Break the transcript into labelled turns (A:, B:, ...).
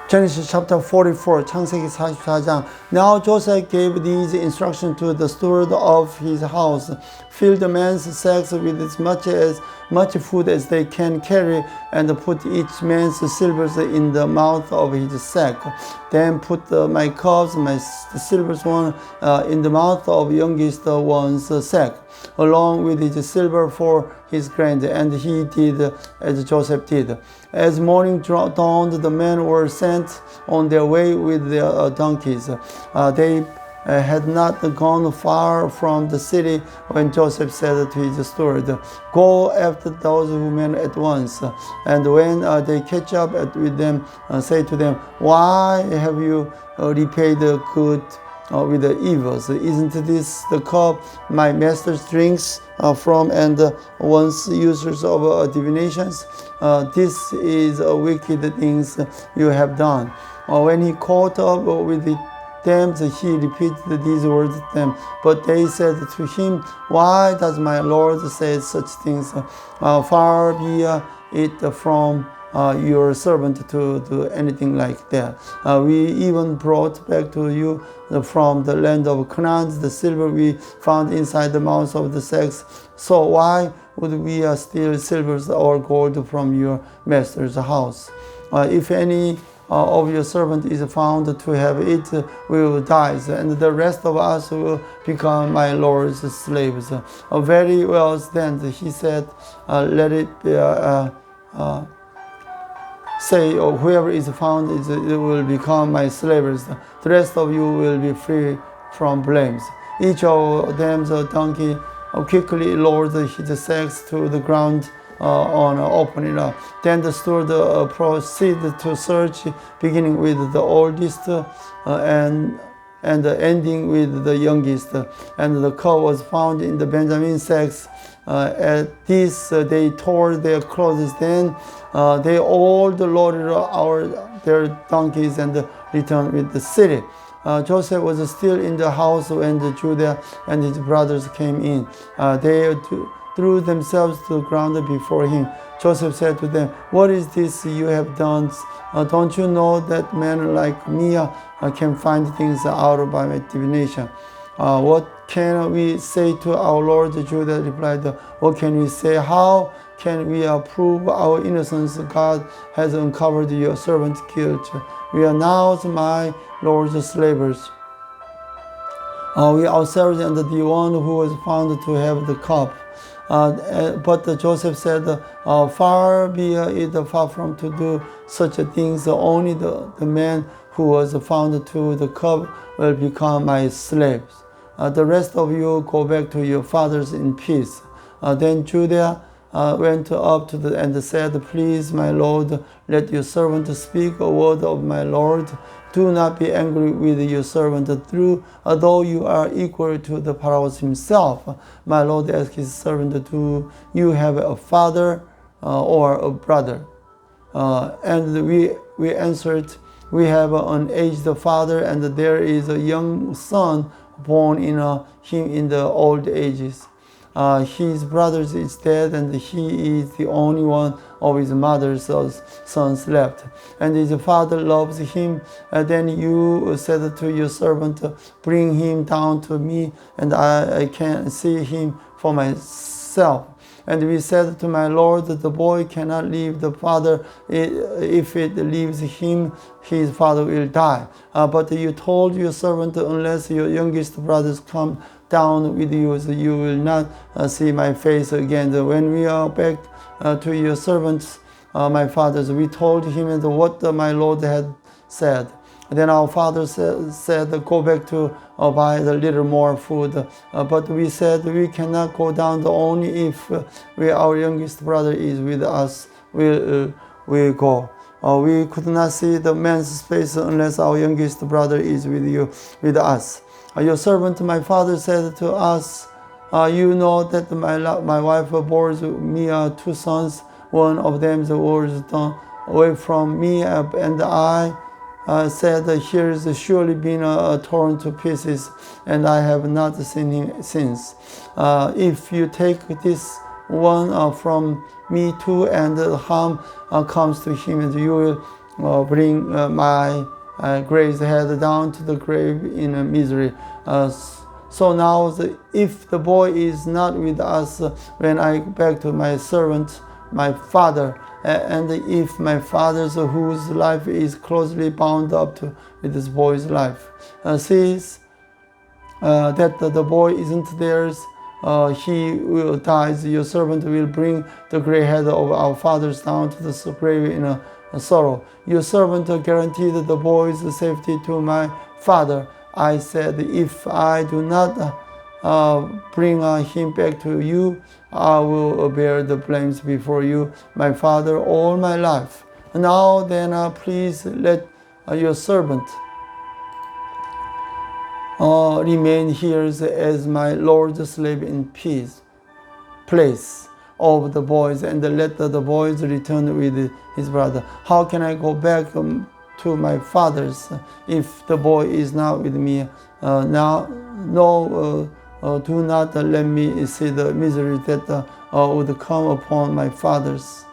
A: Genesis chapter 44, 창세기 44장. Now Joseph gave these instructions to the steward of his house. Fill the men's sacks with as much food as they can carry, and put each man's silvers in the mouth of his sack. Then put my cups, the silver one, in the mouth of youngest one's sack, along with his silver for his grain. And he did as Joseph did. As morning dawned, the men were sent on their way with their donkeys. They had not gone far from the city when Joseph said to his steward, "Go after those women at once, and when they catch up with them, say to them, 'Why have you repaid the good with the evils? Isn't this the cup my master drinks from, and once users of divinations? This is wicked things you have done.'" When he caught up with them, he repeated these words to them. But they said to him, "Why does my Lord say such things? Far be it from your servant to do anything like that. We even brought back to you from the land of Canaan the silver we found inside the mouths of the sacks. So why would we steal silver or gold from your master's house? If any of your servant is found to have it, will die, and the rest of us will become my Lord's slaves." Very well then, he said, "Let it be, say, whoever is found it will become my slaves. The rest of you will be free from blames." Each of them's donkey quickly lowered his sacks to the ground on opening up. Then the steward proceeded to search, beginning with the oldest and ending with the youngest. And the cup was found in the Benjamin sacks. At this they tore their clothes. Then they all loaded their donkeys and returned with the city. Joseph was still in the house when Judah and his brothers came in. They threw themselves to the ground before him. Joseph said to them, "What is this you have done? Don't you know that men like me can find things out by my divination? What can we say to our Lord?" Judah replied, "What can we say? How can we prove our innocence? God has uncovered your servant's guilt. We are now my Lord's slaves. We ourselves and the one who was found to have the cup." But Joseph said, "Far be it far from to do such things. Only the man who was found to the cup will become my slaves. The rest of you go back to your fathers in peace." Then Judah went up and said, "Please, my Lord, let your servant speak a word of my Lord. Do not be angry with your servant, though you are equal to the Pharaoh himself." My Lord asked his servant, "Do you have a father or a brother?" And we answered, "We have an aged father, and there is a young son born in him in the old ages. His brother is dead, and he is the only one of his mother's sons left, and his father loves him. Then you said to your servant, 'Bring him down to me, and I can see him for myself.' And we said to my Lord, 'The boy cannot leave the father. If it leaves him, his father will die.' But you told your servant, 'Unless your youngest brothers come down with you, you will not see my face again.' When we are back to your servants, my fathers, we told him what my Lord had said. Then our father said, 'Go back to buy a little more food.' But we said, 'We cannot go down. Only if our youngest brother is with us will we go. We could not see the man's face unless our youngest brother is with us.' Your servant, my father, said to us, 'You know that my wife bore me 2 sons. One of them was torn away from me, and I said, "Here is surely been torn to pieces," and I have not seen him since. If you take this one from me too, and harm comes to him, and you will bring my Grace's head down to the grave in misery. So now, if the boy is not with us when I go back to my servant, my father, and if my father's whose life is closely bound up with this boy's life sees that the boy isn't theirs, he will die. Your servant will bring the gray head of our fathers down to the grave in a sorrow. Your servant guaranteed the boy's safety to my father. I said, if I do not bring him back to you, I will bear the blames before you, my father, all my life. Now then, please let your servant remain here as my Lord's slave in place of the boys, and let the boys return with his brother. How can I go back to my father's if the boy is not with me now? No, do not let me see the misery that would come upon my fathers.